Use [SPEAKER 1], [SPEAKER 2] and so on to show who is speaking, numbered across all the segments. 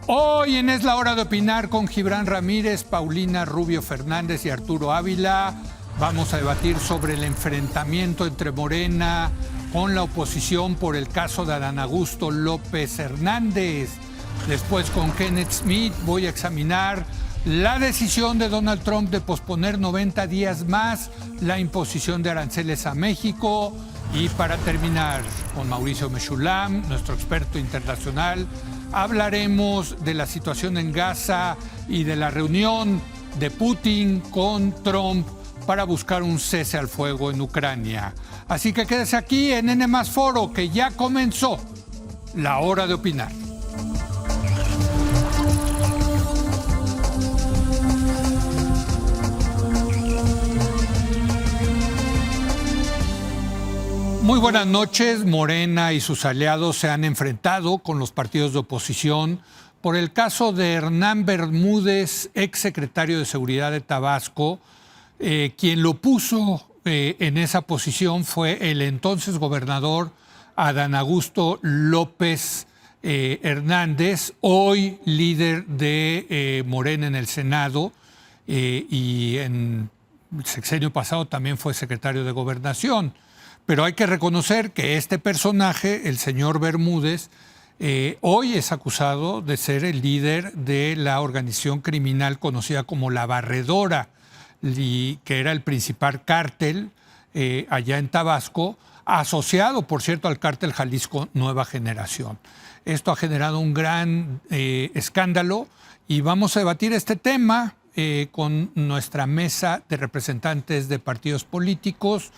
[SPEAKER 1] Hoy en Es la Hora de Opinar con Gibran Ramírez, Paulina Rubio Fernández y Arturo Ávila vamos a debatir sobre el enfrentamiento entre Morena con la oposición por el caso de Adán Augusto López Hernández. Después con Kenneth Smith voy a examinar la decisión de Donald Trump de posponer 90 días más la imposición de aranceles a México. Y para terminar con Mauricio Meshulam, nuestro experto internacional, hablaremos de la situación en Gaza y de la reunión de Putin con Trump para buscar un cese al fuego en Ucrania. Así que quédese aquí en N+ Foro, que ya comenzó la hora de opinar. Muy buenas noches. Morena y sus aliados se han enfrentado con los partidos de oposición por el caso de Hernán Bermúdez, exsecretario de Seguridad de Tabasco. Quien lo puso en esa posición fue el entonces gobernador Adán Augusto López Hernández, hoy líder de Morena en el Senado, y en el sexenio pasado también fue secretario de Gobernación. Pero hay que reconocer que este personaje, el señor Bermúdez, hoy es acusado de ser el líder de la organización criminal conocida como La Barredora, que era el principal cártel allá en Tabasco, asociado, por cierto, al cártel Jalisco Nueva Generación. Esto ha generado un gran escándalo y vamos a debatir este tema con nuestra mesa de representantes de partidos políticos.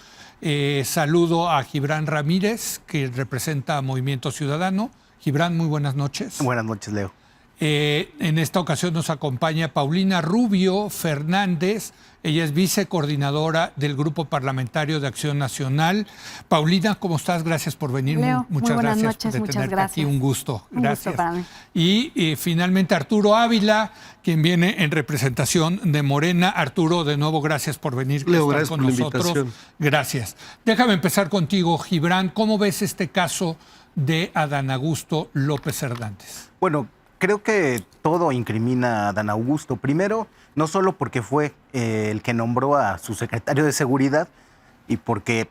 [SPEAKER 1] Saludo a Gibran Ramírez, que representa a Movimiento Ciudadano. Gibran, muy buenas noches.
[SPEAKER 2] Buenas noches, Leo.
[SPEAKER 1] En esta ocasión nos acompaña Paulina Rubio Fernández. Ella es vicecoordinadora del Grupo Parlamentario de Acción Nacional. Paulina, ¿cómo estás? Gracias por venir.
[SPEAKER 3] Leo,
[SPEAKER 1] muchas
[SPEAKER 3] buenas
[SPEAKER 1] gracias
[SPEAKER 3] noches,
[SPEAKER 1] por
[SPEAKER 3] muchas
[SPEAKER 1] tenerte
[SPEAKER 3] gracias.
[SPEAKER 1] aquí. Un gusto. Gracias.
[SPEAKER 3] Un gusto para mí.
[SPEAKER 1] Y finalmente Arturo Ávila, quien viene en representación de Morena. Arturo, de nuevo, gracias por venir.
[SPEAKER 4] Leo, gracias por la invitación.
[SPEAKER 1] Gracias. Déjame empezar contigo, Gibran. ¿Cómo ves este caso de Adán Augusto López Hernández?
[SPEAKER 2] Bueno, creo que todo incrimina a Adán Augusto. Primero, no solo porque fue el que nombró a su secretario de Seguridad y porque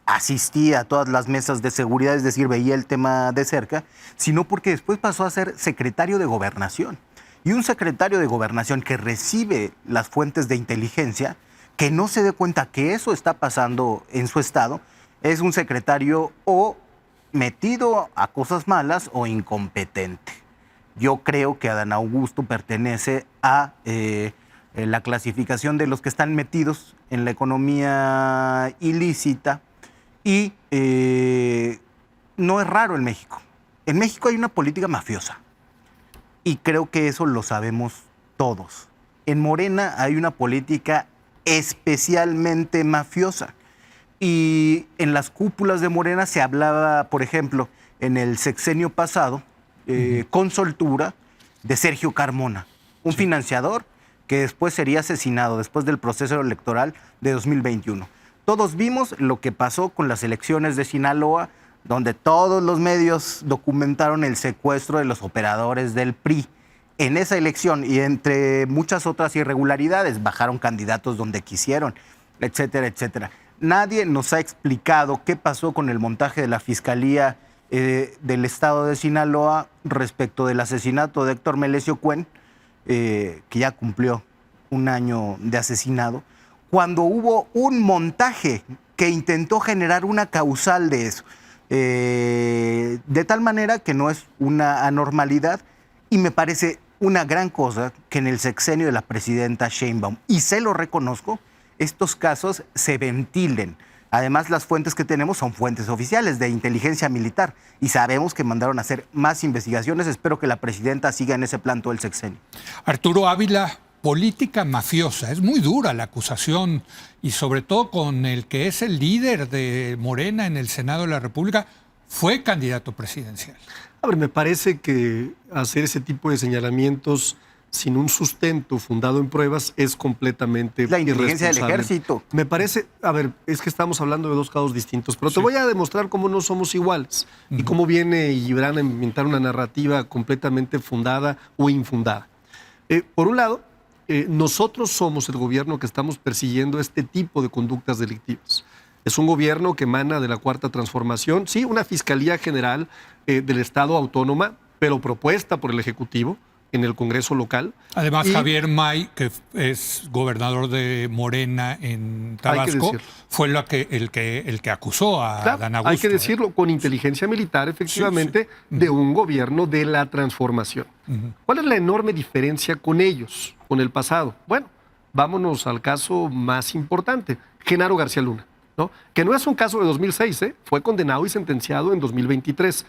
[SPEAKER 2] asistía a todas las mesas de seguridad, es decir, veía el tema de cerca, sino porque después pasó a ser secretario de Gobernación. Y un secretario de Gobernación que recibe las fuentes de inteligencia, que no se dé cuenta que eso está pasando en su estado, es un secretario o metido a cosas malas o incompetente. Yo creo que Adán Augusto pertenece a la clasificación de los que están metidos en la economía ilícita y no es raro en México. En México hay una política mafiosa y creo que eso lo sabemos todos. En Morena hay una política especialmente mafiosa y en las cúpulas de Morena se hablaba, por ejemplo, en el sexenio pasado, con soltura, de Sergio Carmona, un financiador que después sería asesinado después del proceso electoral de 2021. Todos vimos lo que pasó con las elecciones de Sinaloa, donde todos los medios documentaron el secuestro de los operadores del PRI. En esa elección y entre muchas otras irregularidades, bajaron candidatos donde quisieron, etcétera, etcétera. Nadie nos ha explicado qué pasó con el montaje de la Fiscalía del estado de Sinaloa respecto del asesinato de Héctor Melesio Cuen, que ya cumplió un año de asesinado, cuando hubo un montaje que intentó generar una causal de eso, de tal manera que no es una anormalidad y me parece una gran cosa que en el sexenio de la presidenta Sheinbaum, y se lo reconozco, estos casos se ventilen. Además, las fuentes que tenemos son fuentes oficiales de inteligencia militar y sabemos que mandaron a hacer más investigaciones. Espero que la presidenta siga en ese plan todo el sexenio.
[SPEAKER 1] Arturo Ávila, política mafiosa. Es muy dura la acusación y sobre todo con el que es el líder de Morena en el Senado de la República, fue candidato presidencial.
[SPEAKER 4] A ver, me parece que hacer ese tipo de señalamientos
[SPEAKER 3] sin un sustento fundado en pruebas es completamente
[SPEAKER 2] La inteligencia del
[SPEAKER 3] irresponsable.
[SPEAKER 2] ejército.
[SPEAKER 3] Me parece, a ver, es que estamos hablando de dos casos distintos, pero te voy a demostrar cómo no somos iguales y cómo viene Gibran a inventar una narrativa completamente fundada o infundada. Por un lado, nosotros somos el gobierno que estamos persiguiendo este tipo de conductas delictivas. Es un gobierno que emana de la Cuarta Transformación, sí, una Fiscalía General del Estado autónoma, pero propuesta por el Ejecutivo en el Congreso local.
[SPEAKER 1] Además,
[SPEAKER 3] Y-
[SPEAKER 1] Javier May, que es gobernador de Morena en Tabasco,
[SPEAKER 3] decirlo.
[SPEAKER 1] fue el que acusó a
[SPEAKER 3] Claro,
[SPEAKER 1] Dan Augusto.
[SPEAKER 3] hay que decirlo, con inteligencia militar, efectivamente, de un gobierno de la transformación. ¿Cuál es la enorme diferencia con ellos, con el pasado? Bueno, vámonos al caso más importante, Genaro García Luna, ¿no? Que no es un caso de 2006, fue condenado y sentenciado en 2023.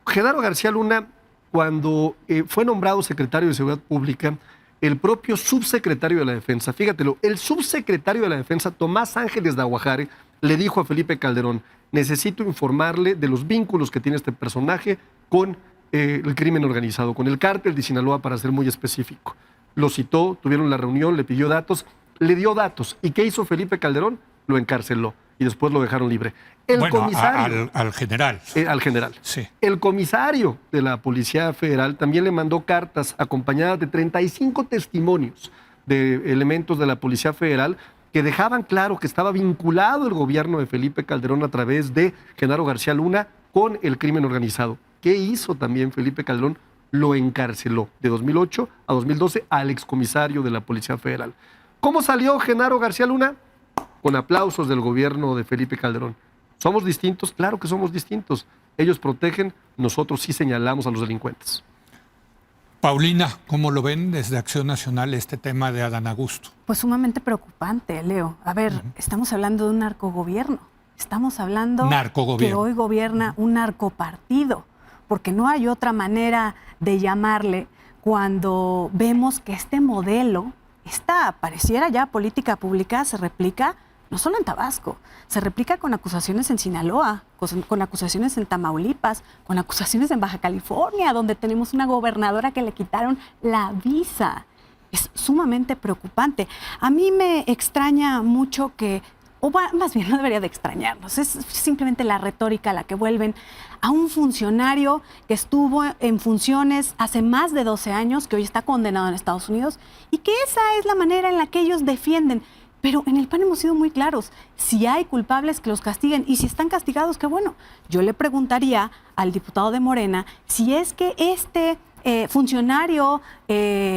[SPEAKER 3] Genaro García Luna, cuando fue nombrado secretario de Seguridad Pública, el propio subsecretario de la Defensa, fíjatelo, el subsecretario de la Defensa, Tomás Ángeles de Aguajare, le dijo a Felipe Calderón: necesito informarle de los vínculos que tiene este personaje con el crimen organizado, con el cártel de Sinaloa, para ser muy específico. Lo citó, tuvieron la reunión, le pidió datos, le dio datos. ¿Y qué hizo Felipe Calderón? Lo encarceló y después lo dejaron libre. El
[SPEAKER 1] Bueno,
[SPEAKER 3] comisario...
[SPEAKER 1] al general.
[SPEAKER 3] al general.
[SPEAKER 1] Sí.
[SPEAKER 3] El comisario de la Policía Federal también le mandó cartas acompañadas de 35 testimonios de elementos de la Policía Federal que dejaban claro que estaba vinculado el gobierno de Felipe Calderón a través de Genaro García Luna con el crimen organizado. ¿Qué hizo también Felipe Calderón? Lo encarceló de 2008 a 2012 al excomisario de la Policía Federal. ¿Cómo salió Genaro García Luna? Con aplausos del gobierno de Felipe Calderón. ¿Somos distintos? Claro que somos distintos. Ellos protegen, nosotros sí señalamos a los delincuentes.
[SPEAKER 1] Paulina, ¿cómo lo ven desde Acción Nacional este tema de Adán Augusto?
[SPEAKER 4] Pues sumamente preocupante, Leo. A ver, estamos hablando de un narcogobierno. Estamos hablando que hoy gobierna un narcopartido, porque no hay otra manera de llamarle cuando vemos que este modelo, esta pareciera ya política pública, se replica no solo en Tabasco, se replica con acusaciones en Sinaloa, con acusaciones en Tamaulipas, con acusaciones en Baja California, donde tenemos una gobernadora que le quitaron la visa. Es sumamente preocupante. A mí me extraña mucho que, o más bien no debería de extrañarnos, es simplemente la retórica a la que vuelven a un funcionario que estuvo en funciones hace más de 12 años, que hoy está condenado en Estados Unidos, y que esa es la manera en la que ellos defienden. Pero en el PAN hemos sido muy claros. Si hay culpables, que los castiguen. Y si están castigados, qué bueno. Yo le preguntaría al diputado de Morena si es que este funcionario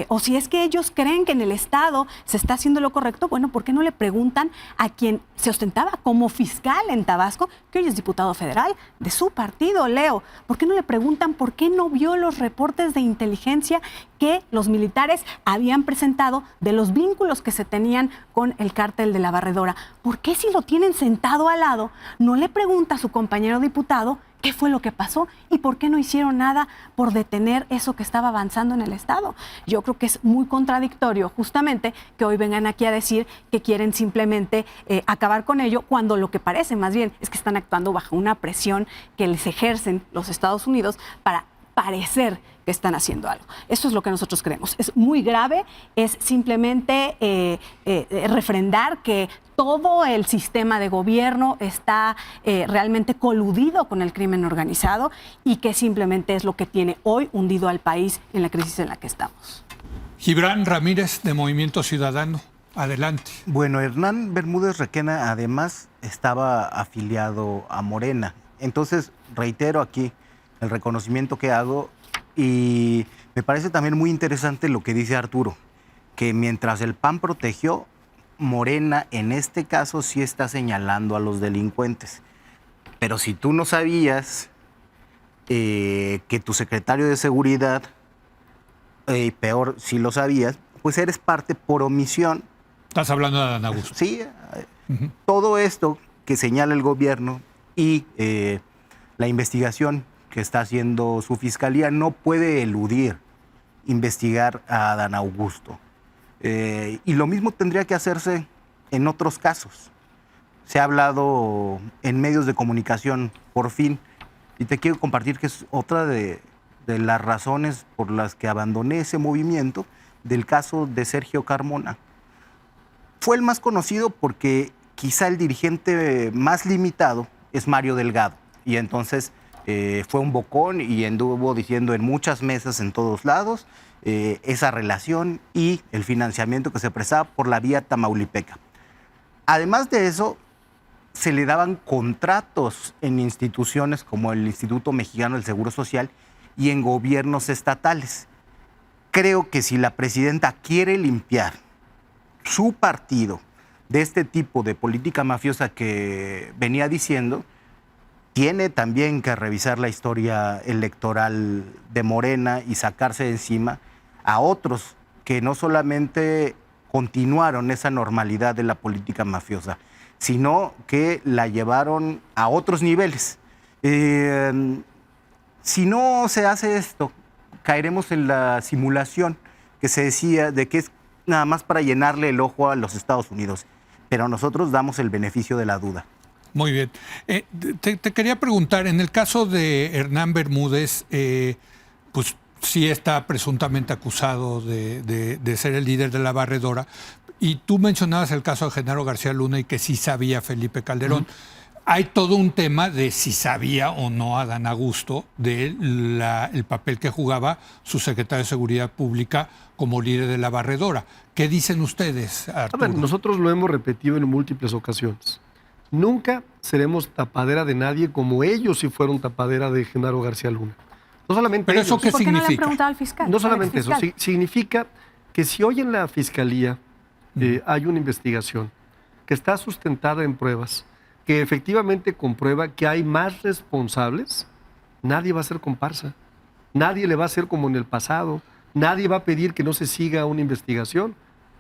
[SPEAKER 4] o si es que ellos creen que en el Estado se está haciendo lo correcto, bueno, ¿por qué no le preguntan a quien se ostentaba como fiscal en Tabasco, que hoy es diputado federal de su partido, Leo? ¿Por qué no le preguntan por qué no vio los reportes de inteligencia que los militares habían presentado de los vínculos que se tenían con el cártel de la Barredora? ¿Por qué, si lo tienen sentado al lado, no le pregunta a su compañero diputado qué fue lo que pasó y por qué no hicieron nada por detener eso que estaba avanzando en el Estado? Yo creo que es muy contradictorio justamente que hoy vengan aquí a decir que quieren simplemente acabar con ello, cuando lo que parece más bien es que están actuando bajo una presión que les ejercen los Estados Unidos para parecer que están haciendo algo. Eso es lo que nosotros creemos. Es muy grave, es simplemente refrendar que todo el sistema de gobierno está realmente coludido con el crimen organizado y que simplemente es lo que tiene hoy hundido al país en la crisis en la que estamos.
[SPEAKER 1] Gibran Ramírez, de Movimiento Ciudadano. Adelante.
[SPEAKER 2] Bueno, Hernán Bermúdez Requena además estaba afiliado a Morena. Entonces, reitero aquí el reconocimiento que hago, y me parece también muy interesante lo que dice Arturo, que mientras el PAN protegió, Morena en este caso sí está señalando a los delincuentes. Pero si tú no sabías que tu secretario de Seguridad, peor si lo sabías, pues eres parte por omisión.
[SPEAKER 1] Estás hablando de Adán Augusto.
[SPEAKER 2] Sí, todo esto que señala el gobierno y la investigación que está haciendo su fiscalía no puede eludir investigar a Adán Augusto. Y lo mismo tendría que hacerse en otros casos. Se ha hablado en medios de comunicación, por fin, y te quiero compartir que es otra de las razones por las que abandoné ese movimiento, del caso de Sergio Carmona. Fue el más conocido porque quizá el dirigente más limitado es Mario Delgado. Y entonces fue un bocón y anduvo diciendo en muchas mesas en todos lados esa relación y el financiamiento que se prestaba por la vía tamaulipeca. Además de eso, se le daban contratos en instituciones como el Instituto Mexicano del Seguro Social y en gobiernos estatales. Creo que si la presidenta quiere limpiar su partido de este tipo de política mafiosa que venía diciendo, tiene también que revisar la historia electoral de Morena y sacarse de encima a otros que no solamente continuaron esa normalidad de la política mafiosa, sino que la llevaron a otros niveles. Si no se hace esto, caeremos en la simulación que se decía de que es nada más para llenarle el ojo a los Estados Unidos, pero nosotros damos el beneficio de la duda.
[SPEAKER 1] Muy bien. Te quería preguntar, en el caso de Hernán Bermúdez, pues sí está presuntamente acusado de ser el líder de la barredora, y tú mencionabas el caso de Genaro García Luna y que sí sabía Felipe Calderón. Hay todo un tema de si sabía o no Adán Augusto el papel que jugaba su secretario de Seguridad Pública como líder de la barredora. ¿Qué dicen ustedes, Arturo?
[SPEAKER 3] A ver, nosotros lo hemos repetido en múltiples ocasiones. Nunca seremos tapadera de nadie como ellos sí fueron tapadera de Genaro García Luna. No solamente
[SPEAKER 1] ¿Pero
[SPEAKER 3] ellos.
[SPEAKER 1] eso qué
[SPEAKER 4] ¿Por qué no le han
[SPEAKER 1] significa?
[SPEAKER 4] preguntado al fiscal?
[SPEAKER 3] No solamente eso, significa que si hoy en la Fiscalía hay una investigación que está sustentada en pruebas, que efectivamente comprueba que hay más responsables, nadie va a ser comparsa, nadie le va a hacer como en el pasado, nadie va a pedir que no se siga una investigación.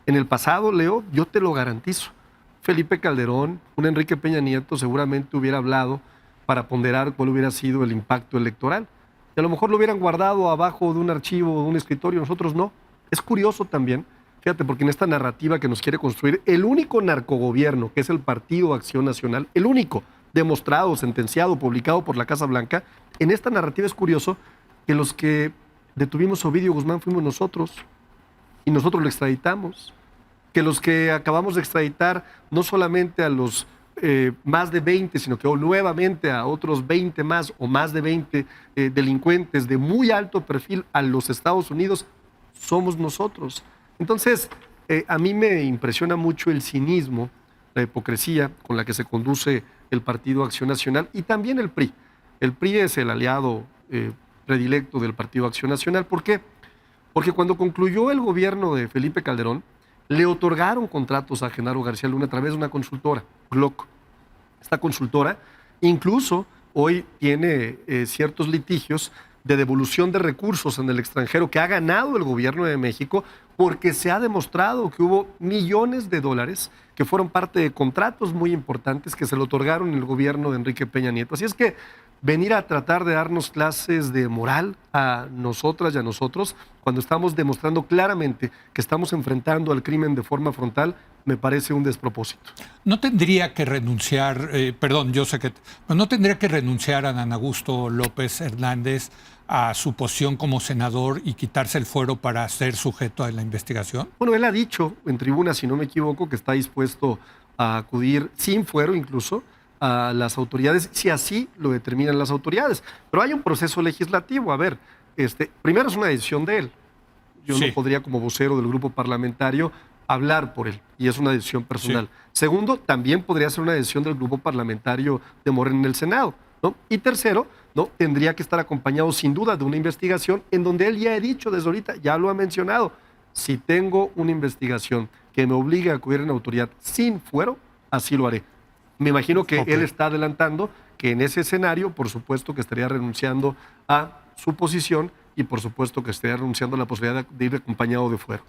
[SPEAKER 3] En el pasado, Leo, yo te lo garantizo, Felipe Calderón, un Enrique Peña Nieto seguramente hubiera hablado para ponderar cuál hubiera sido el impacto electoral. Y a lo mejor lo hubieran guardado abajo de un archivo o de un escritorio, nosotros no. Es curioso también, fíjate, porque en esta narrativa que nos quiere construir, el único narcogobierno, que es el Partido Acción Nacional, el único demostrado, sentenciado, publicado por la Casa Blanca, en esta narrativa es curioso que los que detuvimos a Ovidio Guzmán fuimos nosotros, y nosotros lo extraditamos, que los que acabamos de extraditar no solamente a los más de 20, sino que nuevamente a otros 20 más o más de 20 delincuentes de muy alto perfil a los Estados Unidos, somos nosotros. Entonces, a mí me impresiona mucho el cinismo, la hipocresía con la que se conduce el Partido Acción Nacional y también el PRI. El PRI es el aliado predilecto del Partido Acción Nacional. ¿Por qué? Porque cuando concluyó el gobierno de Felipe Calderón, le otorgaron contratos a Genaro García Luna a través de una consultora, GLOC. Esta consultora incluso hoy tiene ciertos litigios de devolución de recursos en el extranjero que ha ganado el gobierno de México porque se ha demostrado que hubo millones de dólares que fueron parte de contratos muy importantes que se le otorgaron en el gobierno de Enrique Peña Nieto. Así es que venir a tratar de darnos clases de moral a nosotras y a nosotros cuando estamos demostrando claramente que estamos enfrentando al crimen de forma frontal, me parece un despropósito.
[SPEAKER 1] No tendría que renunciar, yo sé que no tendría que renunciar a Adán Augusto López Hernández a su posición como senador y quitarse el fuero para ser sujeto a la investigación.
[SPEAKER 3] Bueno, él ha dicho en tribuna, si no me equivoco, que está dispuesto a acudir sin fuero incluso a las autoridades, si así lo determinan las autoridades. Pero hay un proceso legislativo. A ver, primero es una decisión de él. Yo no podría, como vocero del grupo parlamentario, hablar por él, y es una decisión personal. Sí. Segundo, también podría ser una decisión del grupo parlamentario de Morena en el Senado, ¿no? Y tercero, ¿no? Tendría que estar acompañado sin duda de una investigación en donde él ya ha dicho desde ahorita, ya lo ha mencionado, si tengo una investigación que me obligue a acudir en autoridad sin fuero, así lo haré. Me imagino que él está adelantando que en ese escenario, por supuesto que estaría renunciando a su posición y por supuesto que estaría renunciando a la posibilidad de ir acompañado de fuero.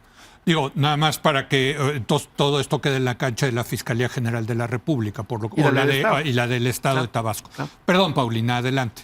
[SPEAKER 1] Digo, nada más para que todo esto quede en la cancha de la Fiscalía General de la República y la del Estado de Tabasco. Claro. Perdón, Paulina, adelante.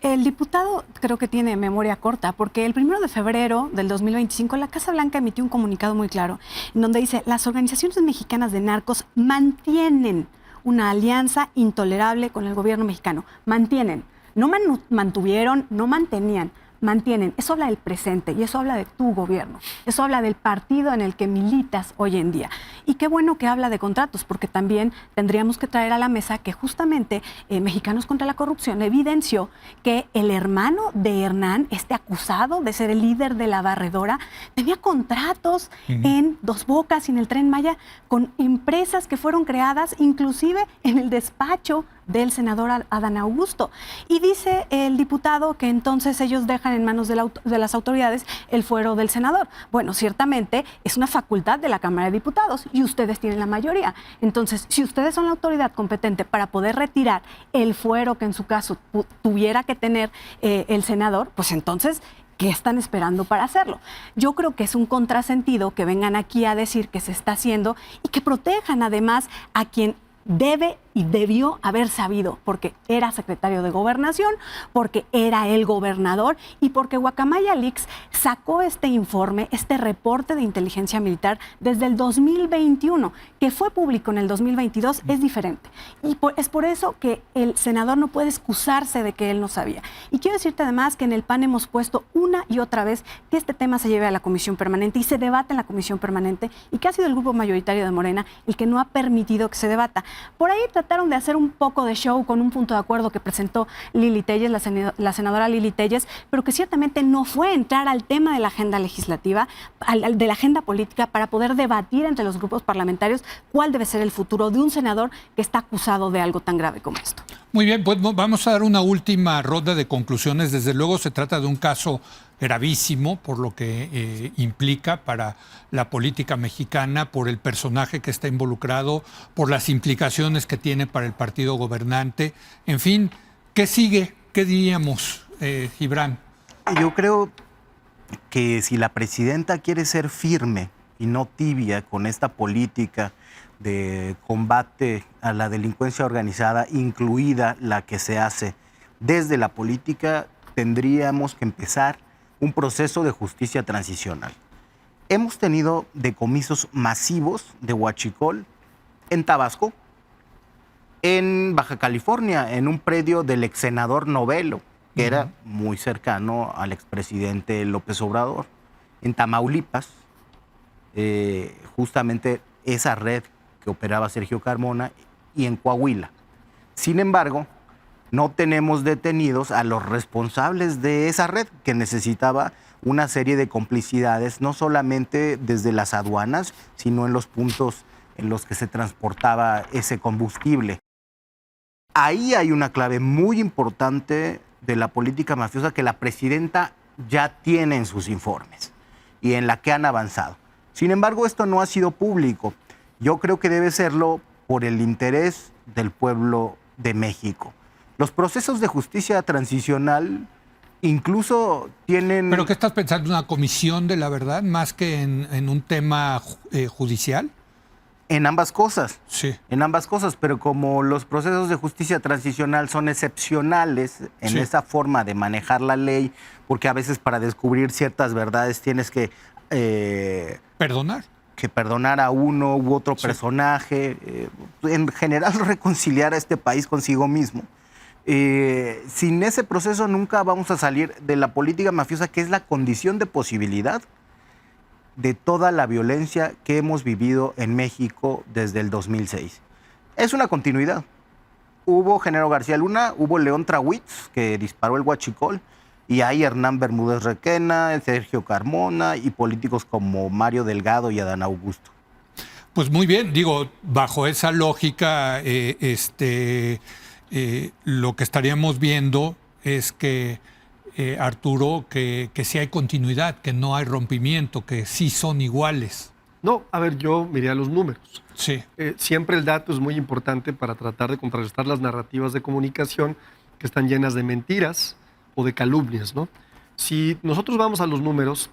[SPEAKER 4] El diputado creo que tiene memoria corta, porque el 1 de febrero del 2025 la Casa Blanca emitió un comunicado muy claro en donde dice: las organizaciones mexicanas de narcos mantienen una alianza intolerable con el gobierno mexicano. Mantienen. No mantuvieron, no mantenían. mantienen. Eso habla del presente y eso habla de tu gobierno. Eso habla del partido en el que militas hoy en día. Y qué bueno que habla de contratos, porque también tendríamos que traer a la mesa que justamente Mexicanos contra la Corrupción evidenció que el hermano de Hernán, acusado de ser el líder de la barredora, tenía contratos en Dos Bocas y en el Tren Maya con empresas que fueron creadas inclusive en el despacho del senador Adán Augusto. Y dice el diputado que entonces ellos dejan en manos de las autoridades el fuero del senador. Bueno, ciertamente es una facultad de la Cámara de Diputados y ustedes tienen la mayoría. Entonces, si ustedes son la autoridad competente para poder retirar el fuero que en su caso tuviera que tener el senador, pues entonces, ¿qué están esperando para hacerlo? Yo creo que es un contrasentido que vengan aquí a decir que se está haciendo y que protejan además a quien debe y debió haber sabido, porque era secretario de Gobernación, porque era el gobernador y porque Guacamaya Leaks sacó este informe, este reporte de inteligencia militar desde el 2021, que fue público en el 2022, es diferente. Y es por eso que el senador no puede excusarse de que él no sabía. Y quiero decirte además que en el PAN hemos puesto una y otra vez que este tema se lleve a la Comisión Permanente y se debate en la Comisión Permanente, y que ha sido el grupo mayoritario de Morena el que no ha permitido que se debata. Por ahí trataron de hacer un poco de show con un punto de acuerdo que presentó Lili Téllez, la senadora Lili Téllez, pero que ciertamente no fue entrar al tema de la agenda legislativa, de la agenda política, para poder debatir entre los grupos parlamentarios cuál debe ser el futuro de un senador que está acusado de algo tan grave como esto.
[SPEAKER 1] Muy bien, pues vamos a dar una última ronda de conclusiones. Desde luego se trata de un caso gravísimo por lo que implica para la política mexicana, por el personaje que está involucrado, por las implicaciones que tiene para el partido gobernante. En fin, ¿qué sigue? ¿Qué diríamos, Gibran?
[SPEAKER 2] Yo creo que si la presidenta quiere ser firme y no tibia con esta política de combate a la delincuencia organizada, incluida la que se hace desde la política, tendríamos que empezar un proceso de justicia transicional. Hemos tenido decomisos masivos de huachicol en Tabasco, en Baja California, en un predio del ex senador Novelo, que era muy cercano al expresidente López Obrador, en Tamaulipas, justamente esa red que operaba Sergio Carmona, y en Coahuila. Sin embargo, no tenemos detenidos a los responsables de esa red, que necesitaba una serie de complicidades, no solamente desde las aduanas, sino en los puntos en los que se transportaba ese combustible. Ahí hay una clave muy importante de la política mafiosa que la presidenta ya tiene en sus informes y en la que han avanzado. Sin embargo, esto no ha sido público. Yo creo que debe serlo por el interés del pueblo de México. Los procesos de justicia transicional incluso tienen...
[SPEAKER 1] ¿Pero qué estás pensando? ¿Una comisión de la verdad más que en un tema judicial?
[SPEAKER 2] En ambas cosas.
[SPEAKER 1] Sí.
[SPEAKER 2] En ambas cosas, pero como los procesos de justicia transicional son excepcionales en esa forma de manejar la ley, porque a veces para descubrir ciertas verdades tienes que...
[SPEAKER 1] ¿Perdonar?
[SPEAKER 2] Que perdonar a uno u otro personaje, en general reconciliar a este país consigo mismo. Sin ese proceso nunca vamos a salir de la política mafiosa, que es la condición de posibilidad de toda la violencia que hemos vivido en México desde el 2006. Es una continuidad. Hubo Genaro García Luna, hubo León Trawitz, que disparó el huachicol, y hay Hernán Bermúdez Requena, Sergio Carmona y políticos como Mario Delgado y Adán Augusto.
[SPEAKER 1] Pues muy bien, digo, bajo esa lógica, lo que estaríamos viendo es que, Arturo, que sí hay continuidad, que no hay rompimiento, que sí son iguales.
[SPEAKER 3] No, a ver, yo miré a los números.
[SPEAKER 1] Sí.
[SPEAKER 3] Siempre el dato es muy importante para tratar de contrarrestar las narrativas de comunicación que están llenas de mentiras o de calumnias, ¿no? Si nosotros vamos a los números,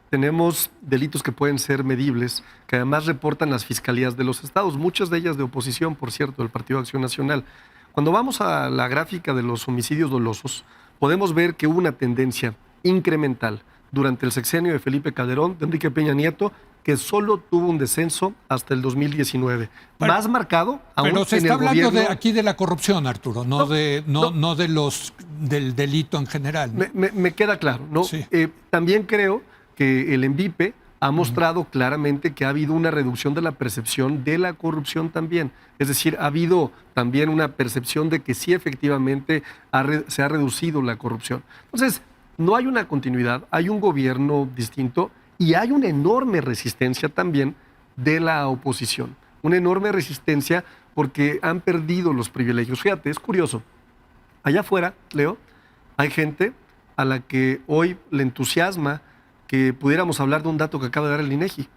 [SPEAKER 3] tenemos delitos que pueden ser medibles, que además reportan las fiscalías de los estados, muchas de ellas de oposición, por cierto, del Partido Acción Nacional. Cuando vamos a la gráfica de los homicidios dolosos, podemos ver que hubo una tendencia incremental durante el sexenio de Felipe Calderón, de Enrique Peña Nieto, que solo tuvo un descenso hasta el 2019. Más marcado aún
[SPEAKER 1] pero se
[SPEAKER 3] en
[SPEAKER 1] está
[SPEAKER 3] el
[SPEAKER 1] hablando
[SPEAKER 3] gobierno...
[SPEAKER 1] aquí de la corrupción, Arturo, no del delito en general, ¿no?
[SPEAKER 3] Me queda claro, ¿no?
[SPEAKER 1] Sí.
[SPEAKER 3] También creo que el ENVIPE ha mostrado claramente que ha habido una reducción de la percepción de la corrupción también. Es decir, ha habido también una percepción de que sí efectivamente se ha reducido la corrupción. Entonces, no hay una continuidad, hay un gobierno distinto y hay una enorme resistencia también de la oposición. Una enorme resistencia porque han perdido los privilegios. Fíjate, es curioso. Allá afuera, Leo, hay gente a la que hoy le entusiasma que pudiéramos hablar de un dato que acaba de dar el INEGI.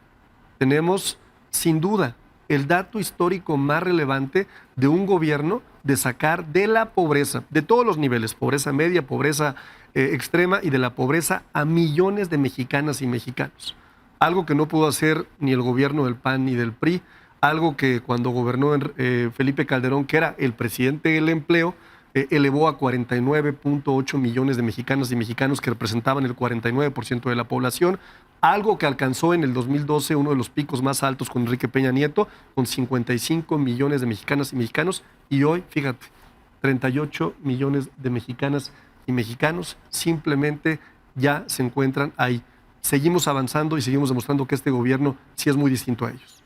[SPEAKER 3] Tenemos, sin duda, el dato histórico más relevante de un gobierno de sacar de la pobreza, de todos los niveles, pobreza media, pobreza extrema y de la pobreza a millones de mexicanas y mexicanos. Algo que no pudo hacer ni el gobierno del PAN ni del PRI, algo que cuando gobernó Felipe Calderón, que era el presidente del empleo, elevó a 49.8 millones de mexicanas y mexicanos que representaban el 49% de la población, algo que alcanzó en el 2012 uno de los picos más altos con Enrique Peña Nieto, con 55 millones de mexicanas y mexicanos, y hoy, fíjate, 38 millones de mexicanas y mexicanos simplemente ya se encuentran ahí. Seguimos avanzando y seguimos demostrando que este gobierno sí es muy distinto a ellos.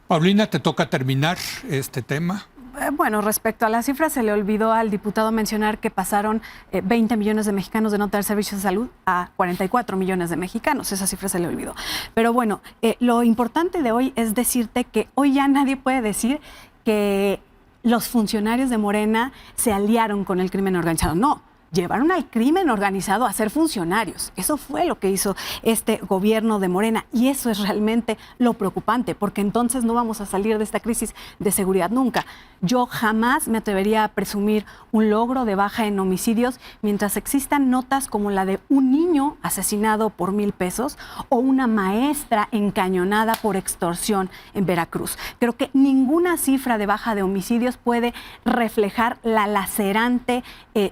[SPEAKER 1] Paulina, te toca terminar este tema.
[SPEAKER 4] Bueno, respecto a las cifras, se le olvidó al diputado mencionar que pasaron 20 millones de mexicanos de no tener servicios de salud a 44 millones de mexicanos. Esa cifra se le olvidó. Pero bueno, lo importante de hoy es decirte que hoy ya nadie puede decir que los funcionarios de Morena se aliaron con el crimen organizado. No. Llevaron al crimen organizado a ser funcionarios. Eso fue lo que hizo este gobierno de Morena y eso es realmente lo preocupante, porque entonces no vamos a salir de esta crisis de seguridad nunca. Yo jamás me atrevería a presumir un logro de baja en homicidios mientras existan notas como la de un niño asesinado por 1,000 pesos o una maestra encañonada por extorsión en Veracruz. Creo que ninguna cifra de baja de homicidios puede reflejar la lacerante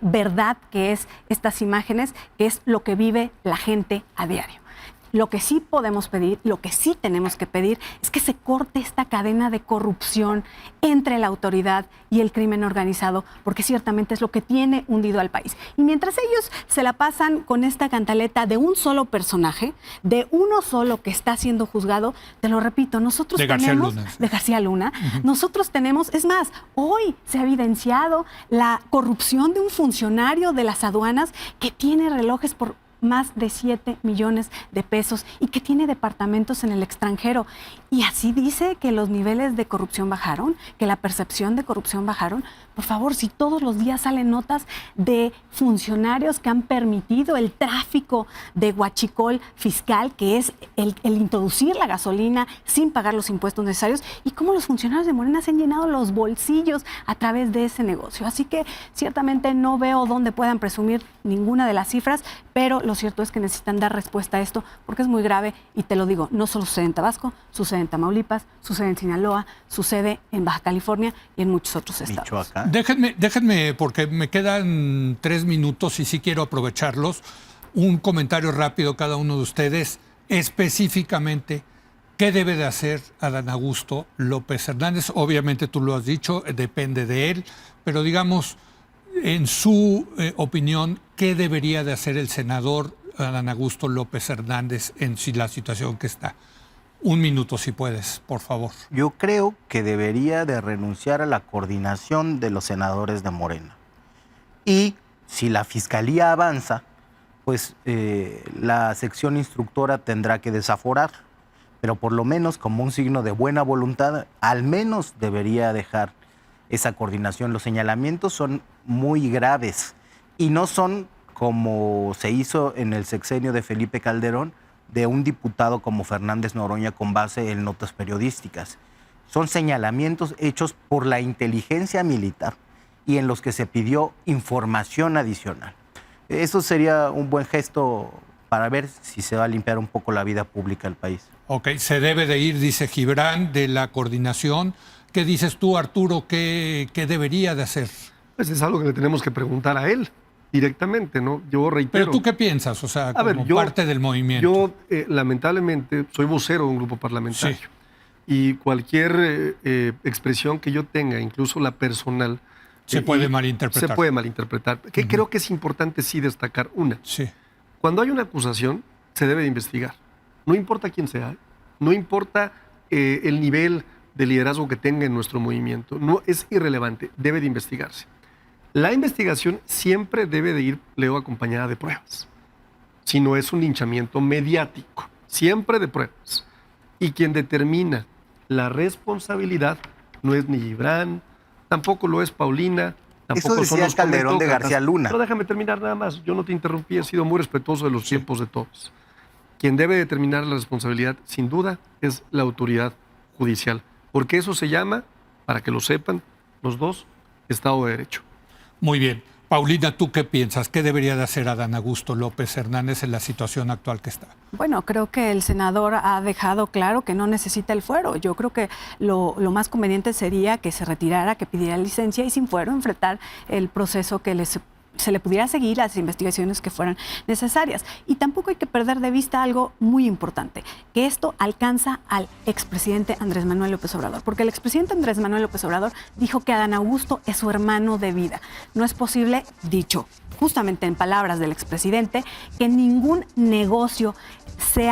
[SPEAKER 4] verdad que es estas imágenes, que es lo que vive la gente a diario. Lo que sí podemos pedir, lo que sí tenemos que pedir es que se corte esta cadena de corrupción entre la autoridad y el crimen organizado, porque ciertamente es lo que tiene hundido al país. Y mientras ellos se la pasan con esta cantaleta de un solo personaje, de uno solo que está siendo juzgado, te lo repito, nosotros
[SPEAKER 1] de
[SPEAKER 4] tenemos...
[SPEAKER 1] García Luna.
[SPEAKER 4] De García Luna. Nosotros tenemos, es más, hoy se ha evidenciado la corrupción de un funcionario de las aduanas que tiene relojes por más de 7 millones de pesos y que tiene departamentos en el extranjero. Y así dice que los niveles de corrupción bajaron, que la percepción de corrupción bajaron. Por favor, si todos los días salen notas de funcionarios que han permitido el tráfico de huachicol fiscal, que es el introducir la gasolina sin pagar los impuestos necesarios, y cómo los funcionarios de Morena se han llenado los bolsillos a través de ese negocio. Así que ciertamente no veo dónde puedan presumir ninguna de las cifras, pero lo cierto es que necesitan dar respuesta a esto porque es muy grave y te lo digo, no solo sucede en Tabasco, sucede en Tamaulipas, sucede en Sinaloa, sucede en Baja California y en muchos otros estados.
[SPEAKER 2] Michoacán.
[SPEAKER 1] Déjenme, porque me quedan 3 minutos y sí quiero aprovecharlos, un comentario rápido cada uno de ustedes, específicamente, ¿qué debe de hacer Adán Augusto López Hernández? Obviamente tú lo has dicho, depende de él, pero digamos, en su opinión, ¿qué debería de hacer el senador Adán Augusto López Hernández en la situación que está? 1 minuto, si puedes, por favor.
[SPEAKER 2] Yo creo que debería de renunciar a la coordinación de los senadores de Morena. Y si la fiscalía avanza, pues la sección instructora tendrá que desaforar. Pero por lo menos, como un signo de buena voluntad, al menos debería dejar esa coordinación. Los señalamientos son muy graves y no son como se hizo en el sexenio de Felipe Calderón, de un diputado como Fernández Noroña con base en notas periodísticas. Son señalamientos hechos por la inteligencia militar y en los que se pidió información adicional. Eso sería un buen gesto para ver si se va a limpiar un poco la vida pública del país.
[SPEAKER 1] Ok, se debe de ir, dice Gibran, de la coordinación. ¿Qué dices tú, Arturo? ¿Qué debería de hacer?
[SPEAKER 3] Pues es algo que le tenemos que preguntar a él. directamente, ¿no? Yo reitero.
[SPEAKER 1] ¿Pero tú qué piensas? O sea, como parte del movimiento.
[SPEAKER 3] Yo, lamentablemente, soy vocero de un grupo parlamentario.
[SPEAKER 1] Sí.
[SPEAKER 3] Y cualquier expresión que yo tenga, incluso la personal,
[SPEAKER 1] se puede malinterpretar.
[SPEAKER 3] Se puede malinterpretar. Que creo que es importante sí destacar una.
[SPEAKER 1] Sí.
[SPEAKER 3] Cuando hay una acusación, se debe de investigar. No importa quién sea, no importa el nivel de liderazgo que tenga en nuestro movimiento. No es irrelevante, debe de investigarse. La investigación siempre debe de ir, Leo, acompañada de pruebas. Si no es un linchamiento mediático, siempre de pruebas. Y quien determina la responsabilidad no es ni Gibran, tampoco lo es Paulina, tampoco
[SPEAKER 2] eso decía
[SPEAKER 3] son los
[SPEAKER 2] Calderón de García Luna.
[SPEAKER 3] Pero déjame terminar nada más. Yo no te interrumpí, he sido muy respetuoso de los tiempos de todos. Quien debe determinar la responsabilidad, sin duda, es la autoridad judicial. Porque eso se llama, para que lo sepan los dos, Estado de Derecho.
[SPEAKER 1] Muy bien. Paulina, ¿tú qué piensas? ¿Qué debería de hacer Adán Augusto López Hernández en la situación actual que está?
[SPEAKER 4] Bueno, creo que el senador ha dejado claro que no necesita el fuero. Yo creo que lo más conveniente sería que se retirara, que pidiera licencia y sin fuero enfrentar el proceso que se le pudiera seguir, las investigaciones que fueran necesarias. Y tampoco hay que perder de vista algo muy importante, que esto alcanza al expresidente Andrés Manuel López Obrador, porque el expresidente Andrés Manuel López Obrador dijo que Adán Augusto es su hermano de vida. No es posible, dicho justamente en palabras del expresidente, que ningún negocio se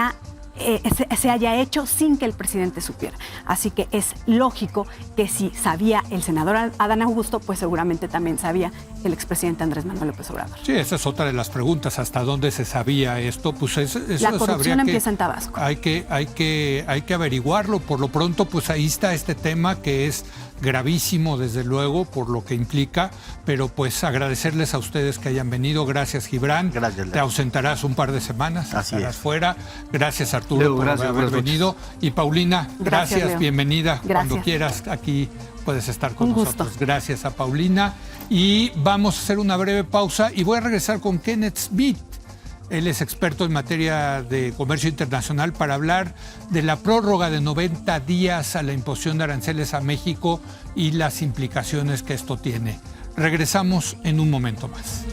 [SPEAKER 4] haya hecho sin que el presidente supiera. Así que es lógico que si sabía el senador Adán Augusto, pues seguramente también sabía el expresidente Andrés Manuel López Obrador.
[SPEAKER 1] Sí, esa es otra de las preguntas. ¿Hasta dónde se sabía esto? Pues eso
[SPEAKER 4] la corrupción empieza en Tabasco.
[SPEAKER 1] Hay que averiguarlo. Por lo pronto, pues ahí está este tema que es gravísimo, desde luego, por lo que implica, pero pues agradecerles a ustedes que hayan venido. Gracias, Gibran.
[SPEAKER 2] Gracias,
[SPEAKER 1] te ausentarás un par de semanas,
[SPEAKER 2] así
[SPEAKER 1] estarás
[SPEAKER 2] es.
[SPEAKER 1] Fuera. Gracias, Arturo,
[SPEAKER 3] Leo,
[SPEAKER 1] por haber venido. Y Paulina, gracias, bienvenida.
[SPEAKER 4] Gracias.
[SPEAKER 1] Cuando quieras, aquí puedes estar con
[SPEAKER 4] un
[SPEAKER 1] nosotros.
[SPEAKER 4] Gusto.
[SPEAKER 1] Gracias a Paulina. Y vamos a hacer una breve pausa y voy a regresar con Kenneth Smith. Él es experto en materia de comercio internacional para hablar de la prórroga de 90 días a la imposición de aranceles a México y las implicaciones que esto tiene. Regresamos en un momento más.